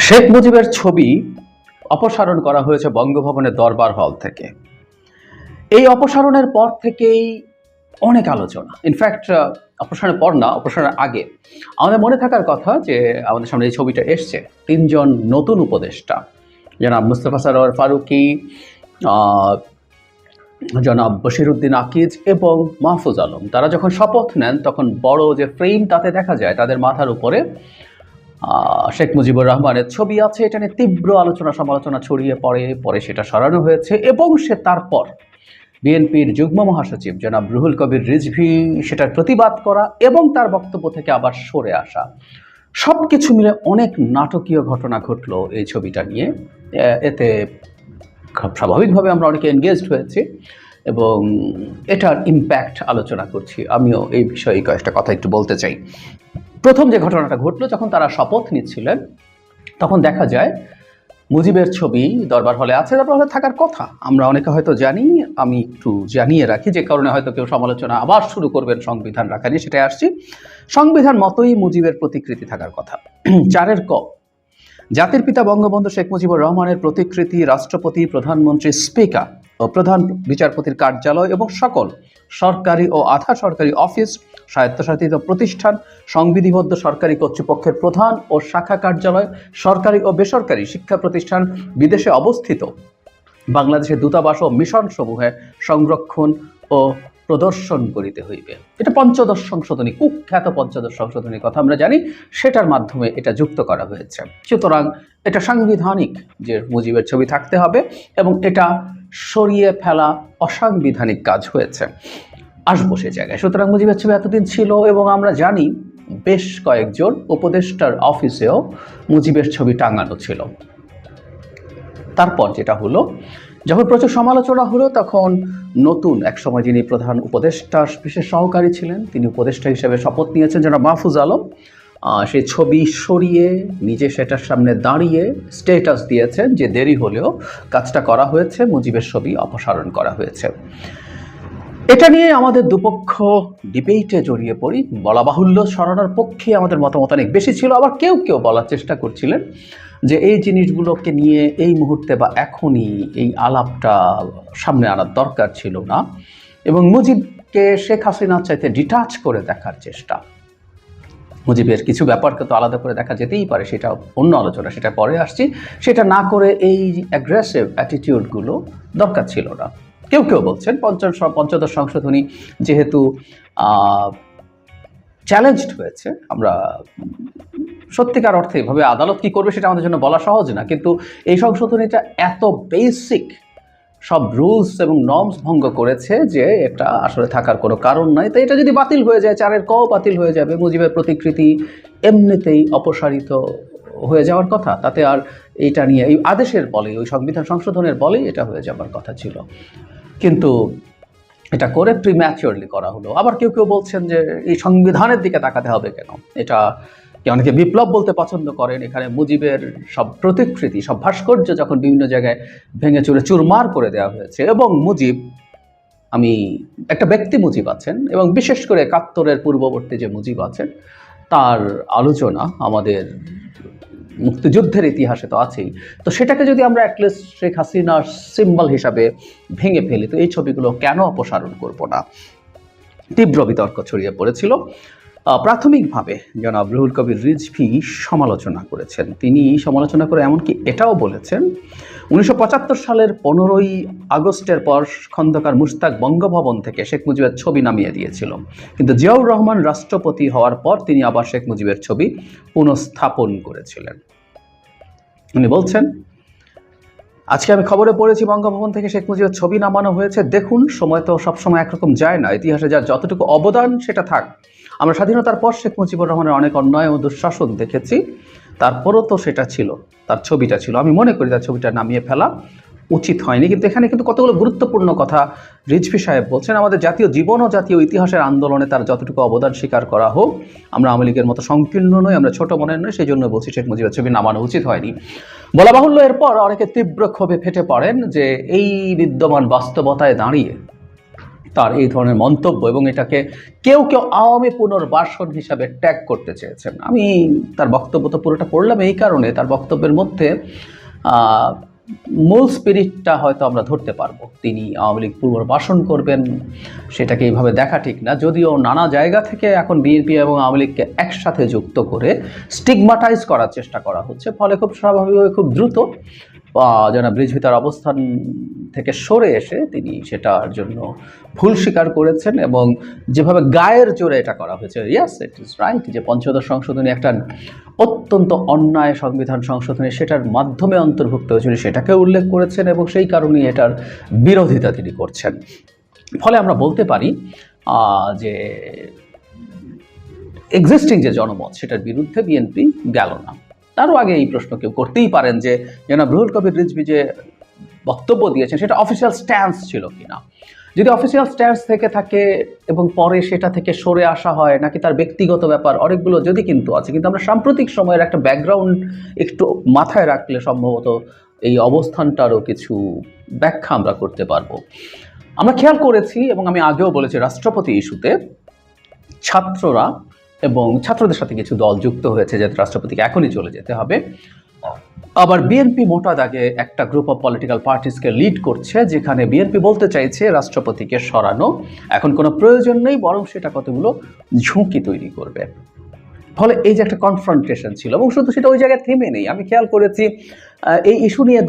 শেখ মুজিবের ছবি অপসারণ করা হয়েছে বঙ্গভবনের দরবার হল থেকে। এই অপসারণের পর থেকেই অনেক আলোচনা। ইনফ্যাক্ট অপসারণের পর না, অপসারণের আগে আমাদের মনে থাকার কথা যে আমাদের সামনে এই ছবিটা এসছে, তিনজন নতুন উপদেষ্টা, জনাব মুস্তফা সরোয়ার ফারুকী, জনাব বশিরউদ্দিন আকিজ এবং মাহফুজ আলম। তারা যখন শপথ নেন তখন বড় যে ফ্রেম তাতে দেখা যায় তাদের মাথার উপরে শেখ মুজিবুর রহমানের ছবি আছে। এটা নিয়ে তীব্র আলোচনা সমালোচনা ছড়িয়ে পরে সেটা সরানো হয়েছে এবং তারপর বিএনপির যুগ্ম মহাসচিব জনাব রুহুল কবির রিজভী সেটার প্রতিবাদ করা এবং তার বক্তব্য থেকে আবার সরে আসা, সব কিছু মিলে অনেক নাটকীয় ঘটনা ঘটলো এই ছবিটা নিয়ে। এতে খুব স্বাভাবিকভাবে আমরা অনেকে এনগেজড হয়েছি এবং এটার ইম্প্যাক্ট আলোচনা করছি। আমিও এই বিষয়ে কয়েকটা কথা একটু বলতে চাই। প্রথম যে ঘটনাটা ঘটলো, যখন তারা শপথ নিচ্ছিলেন তখন দেখা যায় মুজিবের ছবি দরবার হলে আছে, দরবার হলে থাকার কথা। আমরা অনেকে হয়তো জানি, আমি একটু জানিয়ে রাখি, যে কারণে হয়তো কেউ সমালোচনা আবার শুরু করবেন সংবিধান রাখা নিয়ে, সেটাই আসছি। সংবিধান মতোই মুজিবের প্রতিকৃতি থাকার কথা। 4 ক, জাতির পিতা বঙ্গবন্ধু শেখ মুজিবুর রহমানের প্রতিকৃতি রাষ্ট্রপতি, প্রধানমন্ত্রী, স্পিকার ও প্রধান বিচারপতির কার্যালয় এবং সকল সরকারি ও আধা সরকারি অফিস, স্বায়ত্তশাসিত প্রতিষ্ঠান, সংবিধিবদ্ধ সরকারি কর্তৃপক্ষের প্রধান ও শাখা কার্যালয়, সরকারি ও বেসরকারি শিক্ষা প্রতিষ্ঠান, বিদেশে অবস্থিত বাংলাদেশের দূতাবাস ও মিশন সমূহে সংরক্ষণ ও প্রদর্শন করিতে হইবে। এটা পঞ্চদশ সংশোধনী, কুখ্যাত পঞ্চদশ সংশোধনীর কথা আমরা জানি, সেটার মাধ্যমে এটা যুক্ত করা হয়েছে। সুতরাং এটা সাংবিধানিক যে মুজিবের ছবি থাকতে হবে এবং এটা সরিয়ে ফেলা অসাংবিধানিক কাজ হয়েছে। আসবো সে জায়গায়। সুতরাং মুজিবের ছবি এতদিন ছিল এবং আমরা জানি বেশ কয়েকজন উপদেষ্টার অফিসেও মুজিবের ছবি টাঙানো ছিল। তারপর যেটা হলো, যখন প্রচুর সমালোচনা হলো তখন নতুন একসময় যিনি প্রধান উপদেষ্টার বিশেষ সহকারী ছিলেন, তিনি উপদেষ্টা হিসেবে শপথ নিয়েছেন জনাব মাহফুজ আলম। সেই ছবি সরিয়ে নিজে সেটার সামনে দাঁড়িয়ে স্ট্যাটাস দিয়েছেন যে দেরি হলেও কাজটা করা হয়েছে, মুজিবের ছবি অপসারণ করা হয়েছে। এটা নিয়ে আমাদের দুপক্ষ ডিবেটে জড়িয়ে পড়ি। বলা বাহুল্য, সরানোর পক্ষে আমাদের মতামত অনেক বেশি ছিল, আবার কেউ কেউ বলার চেষ্টা করছিলেন যে এই জিনিসগুলোকে নিয়ে এই মুহূর্তে বা এখনই এই আলাপটা সামনে আনার দরকার ছিল না, এবং মুজিবকে শেখ হাসিনার চাইতে ডিটাচ করে দেখার চেষ্টা। মুজিবের কিছু ব্যাপারকে তো আলাদা করে দেখা যেতেই পারে, সেটা অন্য আলোচনা, সেটা পরে আসছি। সেটা না করে এই অ্যাগ্রেসিভ অ্যাটিটিউডগুলো দরকার ছিল না। কেউ কেউ বলছেন পঞ্চদশ সংশোধনী যেহেতু চ্যালেঞ্জড হয়েছে, আমরা সত্যিকার অর্থে এভাবে আদালত কি করবে সেটা আমাদের জন্য বলা সহজ না, কিন্তু এই সংশোধনীটা এত বেসিক সব রুলস এবং নর্মস ভঙ্গ করেছে যে এটা আসলে থাকার কোনো কারণ নাই। তাই এটা যদি বাতিল হয়ে যায়, 4 ক বাতিল হয়ে যাবে, মুজিবের প্রতিকৃতি এমনিতেই অপসারিত হয়ে যাওয়ার কথা। তাতে আর এইটা নিয়ে এই আদেশের বলে, ওই সংবিধান সংশোধনের বলেই এটা হয়ে যাবার কথা ছিল, কিন্তু এটা করে প্রিম্যাচিওরলি করা হলো। আবার কেউ কেউ বলছেন যে এই সংবিধানের দিকে তাকাতে হবে কেন, এটা অনেকে বিপ্লব বলতে পছন্দ করেন। এখানে মুজিবের সব প্রতিকৃতি, সব ভাস্কর্য যখন বিভিন্ন জায়গায় ভেঙে চুরে চুরমার করে দেওয়া হয়েছে, এবং মুজিব, আমি একটা ব্যক্তি মুজিব আছেন এবং বিশেষ করে 71-এর পূর্ববর্তী যে মুজিব আছেন তার আলোচনা আমাদের মুক্তিযুদ্ধের ইতিহাসে তো আছেই। তো সেটাকে যদি আমরা অ্যাটলিস্ট শেখ হাসিনার সিম্বল হিসাবে ভেঙে ফেলি, তো এই ছবিগুলো কেন অপসারণ করব না? তীব্র বিতর্ক ছড়িয়ে পড়েছিল। প্রাথমিকভাবে জনাব রুহুল কবির রিজভী সমালোচনা করেছেন। তিনি সমালোচনা করে এমনকি এটাও বলেছেন, 1975 সালের 15ই আগস্টের পর খন্দকার মুশতাক বঙ্গভবন থেকে শেখ মুজিবের ছবি নামিয়ে দিয়েছিল, কিন্তু জিয়াউর রহমান রাষ্ট্রপতি হওয়ার পর তিনি আবার শেখ মুজিবের ছবি পুনঃস্থাপন করেছিলেন। উনি বলছেন, আজকে আমি খবরে পড়েছি বঙ্গভবন থেকে শেখ মুজিবের ছবি নামানো হয়েছে। দেখুন, সময় তো সবসময় একরকম যায় না, ইতিহাসে যার যতটুকু অবদান সেটা থাক। আমরা স্বাধীনতার পর শেখ মুজিবুর রহমানের অনেক অন্যায় ও দুঃশাসন দেখেছি, তারপরও তো সেটা ছিল, তার ছবিটা ছিল। আমি মনে করি তার ছবিটা নামিয়ে ফেলা উচিত হয়নি। কিন্তু এখানে কিন্তু কতগুলো গুরুত্বপূর্ণ কথা রিজভী সাহেব বলছেন। আমাদের জাতীয় জীবন ও জাতীয় ইতিহাসের আন্দোলনে তার যতটুকু অবদান স্বীকার করা হোক। আমরা আওয়ামী লীগের মতো সংকীর্ণ নই, আমরা ছোট মনের নই, সেই জন্য বলছি শেখ মুজিবের ছবি নামানো উচিত হয়নি। বলা বাহুল্য, এরপর অনেকে তীব্র ক্ষোভে ফেটে পড়েন যে এই বিদ্যমান বাস্তবতায় দাঁড়িয়ে তার এই ধরনের মন্তব্য, এবং এটাকে কেউ কেউ আওয়ামী পুনর্বাসন হিসাবে ট্যাগ করতে চেয়েছেন। আমি তার বক্তব্য তো পুরোটা পড়লাম এই কারণে, তার বক্তব্যের মধ্যে মূল স্পিরিটটা হয়তো আমরা ধরতে পারবো। তিনি আওয়ামী লীগ পুনর্বাসন করবেন সেটাকে এইভাবে দেখা ঠিক না, যদিও নানা জায়গা থেকে এখন বিএনপি এবং আওয়ামী লীগকে একসাথে যুক্ত করে স্টিগমাটাইজ করার চেষ্টা করা হচ্ছে, ফলে খুব স্বাভাবিকভাবে খুব দ্রুত জনাব রিজভী তার অবস্থান থেকে সরে এসে তিনি সেটার জন্য ভুল স্বীকার করেছেন, এবং যেভাবে গায়ের জোরে এটা করা হয়েছে, ইয়াস ইট ইজ রাইট, যে পঞ্চদশ সংশোধনী একটা অত্যন্ত অন্যায় সংবিধান সংশোধনী, সেটার মাধ্যমে অন্তর্ভুক্ত হয়েছিল সেটাকে উল্লেখ করেছেন, এবং সেই কারণেই এটার বিরোধিতা তিনি করছেন। ফলে আমরা বলতে পারি যে এক্সিস্টিং যে জনমত সেটার বিরুদ্ধে বিএনপি গেল না। তারও আগে এই প্রশ্ন কেউ করতেই পারেন যে জনাব রুহুল কবির রিজভী যে বক্তব্য দিয়েছেন সেটা অফিসিয়াল স্ট্যান্স ছিল কিনা। যদি অফিসিয়াল স্ট্যান্স থেকে থাকে এবং পরে সেটা থেকে সরে আসা হয়, নাকি তার ব্যক্তিগত ব্যাপার, অনেকগুলো যদি কিন্তু আছে। কিন্তু আমরা সাম্প্রতিক সময়ের একটা ব্যাকগ্রাউন্ড একটু মাথায় রাখলে সম্ভবত এই অবস্থানটারও কিছু ব্যাখ্যা আমরা করতে পারবো। আমরা খেয়াল করেছি, এবং আমি আগেও বলেছি, রাষ্ট্রপতি ইস্যুতে ছাত্ররা এবং ছাত্রদের সাথে কিছু দল যুক্ত হয়েছে যাতে রাষ্ট্রপতিকে এখনই চলে যেতে হবে। আবার বিএনপি মোটা দাগে একটা গ্রুপ অফ পলিটিক্যাল পার্টিসকে লিড করছে, যেখানে বিএনপি বলতে চাইছে রাষ্ট্রপতিকে সরানো এখন কোনো প্রয়োজন নেই, বরং সেটা কতগুলো ঝুঁকি তৈরি করবে। ফলে এই যে একটা কনফ্রন্টেশন ছিল, এবং শুধু সেটা ওই জায়গায় থেমে নেই। আমি খেয়াল করেছি এই ইস্যু নিয়ে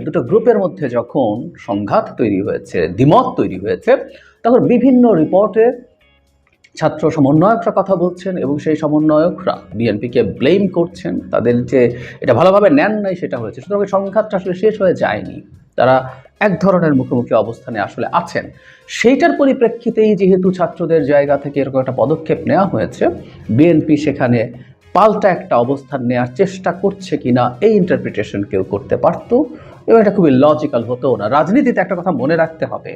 দুটো গ্রুপের মধ্যে যখন সংঘাত তৈরি হয়েছে, দ্বিমত তৈরি হয়েছে, তখন বিভিন্ন রিপোর্টে ছাত্র সমন্বয়করা কথা বলছেন, এবং সেই সমন্বয়করা বিএনপিকে ব্লেম করছেন, তাদের যে এটা ভালোভাবে নেন নাই সেটা হয়েছে। সুতরাং সংঘাতটা আসলে শেষ হয়ে যায়নি, তারা এক ধরনের মুখোমুখি অবস্থানে আসলে আছেন। সেইটার পরিপ্রেক্ষিতেই যেহেতু ছাত্রদের জায়গা থেকে এরকম একটা পদক্ষেপ নেওয়া হয়েছে, বিএনপি সেখানে পাল্টা একটা অবস্থান নেওয়ার চেষ্টা করছে কিনা এই ইন্টারপ্রিটেশন কেউ করতে পারত, এবং এটা খুবই লজিক্যাল হতো না। রাজনীতিতে একটা কথা মনে রাখতে হবে,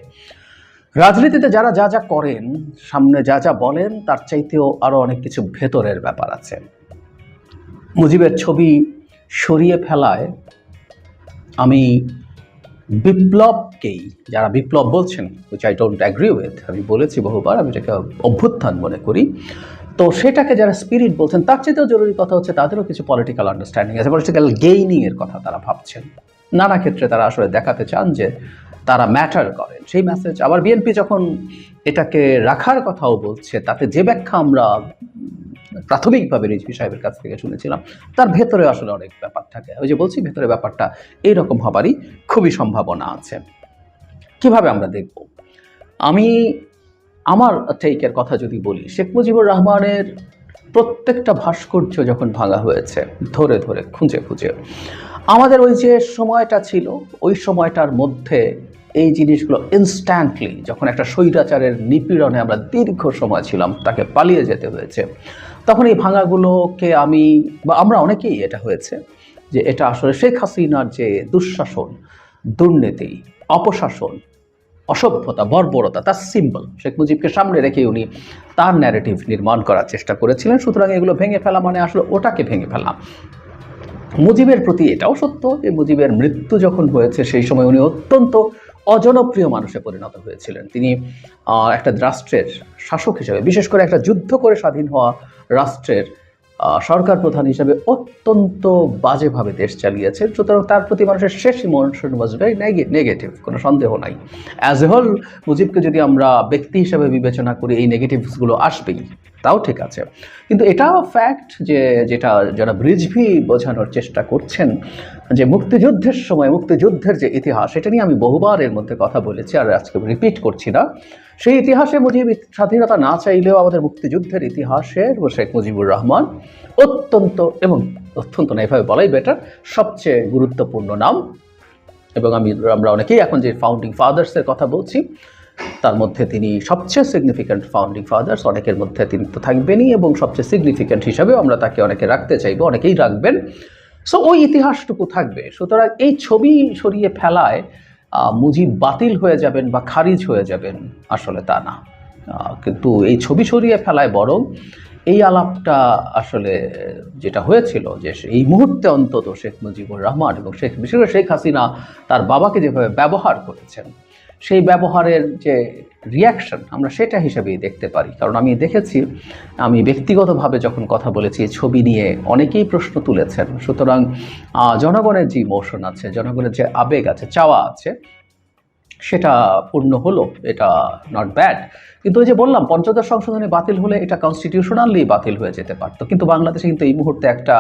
রাজনীতিতে যারা যা যা করেন, সামনে যা যা বলেন, তার চাইতেও আরও অনেক কিছু ভেতরের ব্যাপার আছে। মুজিবের ছবি সরিয়ে ফেলায় আমি বিপ্লবকেই, যারা বিপ্লব বলছেন, which I don't agree with, আমি বলেছি বহুবার, আমি এটাকে অভ্যুত্থান মনে করি, তো সেটাকে যারা স্পিরিট বলছেন, তার চেয়েতেও জরুরি কথা হচ্ছে তাদেরও কিছু পলিটিক্যাল আন্ডারস্ট্যান্ডিং আছে, পলিটিক্যাল গেইনিংয়ের কথা তারা ভাবছেন। নানা ক্ষেত্রে তারা আসলে দেখাতে চান যে তারা ম্যাটার করেন, সেই মেসেজ। আবার বিএনপি যখন এটাকে রাখার কথাও বলছে, তাতে যে ব্যাখ্যা আমরা প্রাথমিকভাবে রিজভী সাহেবের কাছ থেকে শুনেছিলাম, তার ভেতরে আসলে অনেক ব্যাপার থাকে। ওই যে বলছি, ভেতরে ব্যাপারটা এইরকম হবারই খুবই সম্ভাবনা আছে। কিভাবে আমরা দেখব? আমি আমার টেকের কথা যদি বলি, শেখ মুজিবুর রহমানের প্রত্যেকটা ভাস্কর্য যখন ভাঙা হয়েছে, ধরে ধরে খুঁজে খুঁজে, আমাদের ওই যে সময়টা ছিল, ওই সময়টার মধ্যে এই জিনিসগুলো ইনস্ট্যান্টলি, যখন একটা স্বৈরাচারের নিপীড়নে আমরা দীর্ঘ সময় ছিলাম, তাকে পালিয়ে যেতে হয়েছে, তখন এই ভাঙাগুলোকে আমরা অনেকেই এটা হয়েছে যে এটা আসলে শেখ হাসিনার যে দুঃশাসন, দুর্নীতি, অপশাসন, অসভ্যতা, বর্বরতা, তার সিম্বল। শেখ মুজিবকে সামনে রেখে উনি তার ন্যারেটিভ নির্মাণ করার চেষ্টা করেছিলেন। সুতরাং এগুলো ভেঙে ফেলা মানে আসলে ওটাকে ভেঙে ফেলা। মুজিবের প্রতি এটাও সত্য যে মুজিবের মৃত্যু যখন হয়েছে, সেই সময় উনি অত্যন্ত অজনপ্রিয় মানুষে পরিণত হয়েছিলেন। তিনি একটা রাষ্ট্রের শাসক হিসেবে, বিশেষ করে একটা যুদ্ধ করে স্বাধীন হওয়া রাষ্ট্রের সরকার প্রধান হিসেবে অত্যন্ত বাজেভাবে দেশ চালিয়েছেন। সুতরাং তার প্রতি মানুষের শেষ ইমোশন ওয়াজ ভেরি নেগেটিভ, কোনো সন্দেহ নাই। অ্যাজ এ হোল মুজিবকে যদি আমরা ব্যক্তি হিসেবে বিবেচনা করি, এই নেগেটিভসগুলো আসবেই, তাও ঠিক আছে। কিন্তু এটাও ফ্যাক্ট যে যেটা যারা রিজভী বোঝানোর চেষ্টা করছেন, যে মুক্তিযুদ্ধের সময় মুক্তিযুদ্ধের যে ইতিহাস, এটা নিয়ে আমি বহুবার এর মধ্যে কথা বলেছি, আর আজকে রিপিট করছি না। সেই ইতিহাসে মুজিব স্বাধীনতা না চাইলেও আমাদের মুক্তিযুদ্ধের ইতিহাসের শেখ মুজিবুর রহমান অত্যন্ত না, এভাবে বলাই বেটার, সবচেয়ে গুরুত্বপূর্ণ নাম। এবং আমরা অনেকেই এখন যে ফাউন্ডিং ফাদার্সের কথা বলছি, তার মধ্যে তিনি সবচেয়ে সিগনিফিক্যান্ট ফাউন্ডিং ফাদার্স, অনেকের মধ্যে তিনি তো থাকবেনই, এবং সবচেয়ে সিগনিফিক্যান্ট হিসাবেও আমরা তাকে অনেকে রাখতে চাইবো, অনেকেই রাখবেন। সো ওই ইতিহাসটুকু থাকবে। সুতরাং এই ছবি সরিয়ে ফেলায় মুজিব বাতিল হয়ে যাবেন বা খারিজ হয়ে যাবেন, আসলে তা না। কিন্তু এই ছবি সরিয়ে ফেলায় বরং এই আলাপটা আসলে যেটা হয়েছিল, যে এই মুহূর্তে অন্তত শেখ মুজিবুর রহমান এবং বিশেষ করে শেখ হাসিনা তার বাবাকে যেভাবে ব্যবহার করেছেন, সেই ব্যবহারের যে রিয়াকশন আমরা সেটা হিসেবেই দেখতে পারি। কারণ আমি দেখেছি, আমি ব্যক্তিগতভাবে যখন কথা বলেছি এই ছবি নিয়ে অনেকেই প্রশ্ন তুলেছেন। সুতরাং জনগণের যে ইমোশন আছে, জনগণের যে আবেগ আছে, চাওয়া আছে, সেটা পূর্ণ হলো, এটা নট ব্যাড। কিন্তু ওই যে বললাম, পঞ্চদশ সংশোধনী বাতিল হলে এটা কনস্টিটিউশনালি বাতিল হয়ে যেতে পারতো। কিন্তু বাংলাদেশে কিন্তু এই মুহূর্তে একটা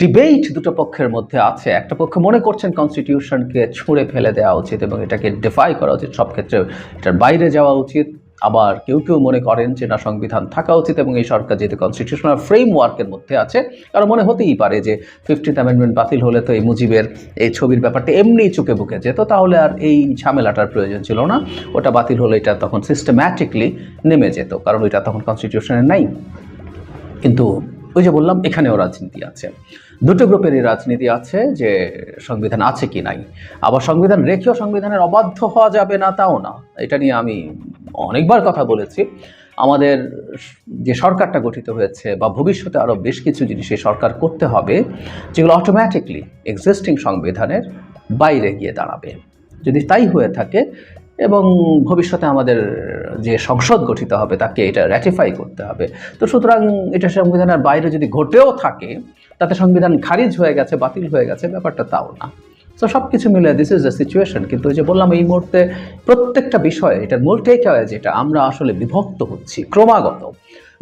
ডিবেট দুটো পক্ষের মধ্যে আছে। একটা পক্ষ মনে করছেন কনস্টিটিউশনকে ছুঁড়ে ফেলে দেওয়া উচিত এবং এটাকে ডিফাই করা উচিত, সব ক্ষেত্রে এটার বাইরে যাওয়া উচিত। আবার কেউ কেউ মনে করেন যে না, সংবিধান থাকা উচিত এবং এই সরকার যেহেতু কনস্টিটিউশনাল ফ্রেমওয়ার্কের মধ্যে আছে, কারণ মনে হতেই পারে যে 15th অ্যামেন্ডমেন্ট বাতিল হলে তো এই মুজিবের এই ছবির ব্যাপারটা এমনিই চুকে বুকে যেত, তাহলে আর এই ঝামেলাটার প্রয়োজন ছিল না। ওটা বাতিল হলে এটা তখন সিস্টেম্যাটিকলি নেমে যেত, কারণ ওইটা তখন কনস্টিটিউশনে নাই। কিন্তু ওই যে বললাম, এখানেও রাজনীতি আছে, দুটো গ্রুপেরই রাজনীতি আছে, যে সংবিধান আছে কি নাই। আবার সংবিধান রেখেও সংবিধানের অবাধ্য হওয়া যাবে না, তাও না। এটা নিয়ে আমি অনেকবার কথা বলেছি। আমাদের যে সরকারটা গঠিত হয়েছে বা ভবিষ্যতে আরও বেশ কিছু জিনিস এই সরকার করতে হবে, যেগুলো অটোমেটিকলি এক্সিস্টিং সংবিধানের বাইরে গিয়ে দাঁড়াবে। যদি তাই হয়ে থাকে এবং ভবিষ্যতে আমাদের যে সংসদ গঠিত হবে তাকে এটা র্যাটিফাই করতে হবে, তো সুতরাং এটা সংবিধানের বাইরে যদি ঘটেও থাকে, তাতে সংবিধান খারিজ হয়ে গেছে, বাতিল হয়ে গেছে, ব্যাপারটা তাও না। তো সব কিছু মিলে দিস ইজ দ্য সিচুয়েশন। কিন্তু ওই যে বললাম, এই মুহূর্তে প্রত্যেকটা বিষয়ে এটার মূল টেক অ্যাওয়ে যেটা, আমরা আসলে বিভক্ত হচ্ছি, ক্রমাগত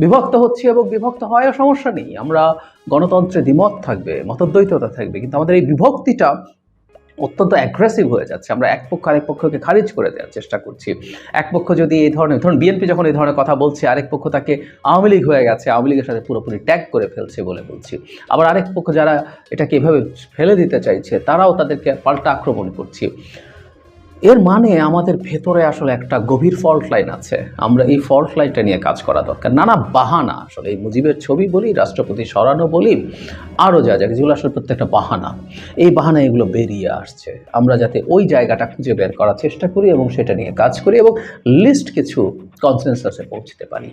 বিভক্ত হচ্ছি, এবং বিভক্ত হওয়ার সমস্যা নেই। আমরা গণতন্ত্রে দ্বিমত থাকবে, মতদ্বৈততা থাকবে, কিন্তু আমাদের এই বিভক্তিটা অত্যন্ত অ্যাগ্রেসিভ হয়ে যাচ্ছে। আমরা এক পক্ষ আরেক পক্ষকে খারিজ করে দেওয়ার চেষ্টা করছি। এক পক্ষ যদি এই ধরনের, ধরুন বিএনপি যখন এই ধরনের কথা বলছে, আরেক পক্ষ তাকে আওয়ামী লীগ হয়ে গেছে, আওয়ামী লীগের সাথে পুরোপুরি ট্যাগ করে ফেলছে বলে বলছি। আবার আরেক পক্ষ যারা এটাকে এভাবে ফেলে দিতে চাইছে, তারাও তাদেরকে পাল্টা আক্রমণ করছি। এর মানে আমাদের ভেতরে আসলে একটা গভীর ফল্ট লাইন আছে। আমরা এই ফল্ট লাইনটা নিয়ে কাজ করা দরকার। নানা বাহানা, আসলে এই মুজিবের ছবি বলি, রাষ্ট্রপতি সরানো বলি, আরও যা যেগুলো আসলে প্রত্যেকটা বাহানা, এই বাহানা এগুলো বেরিয়ে আসছে। আমরা যাতে ওই জায়গাটা খুঁজে বের করার চেষ্টা করি এবং সেটা নিয়ে কাজ করি এবং লিস্ট কিছু কনসেনসাসে পৌঁছতে পারি।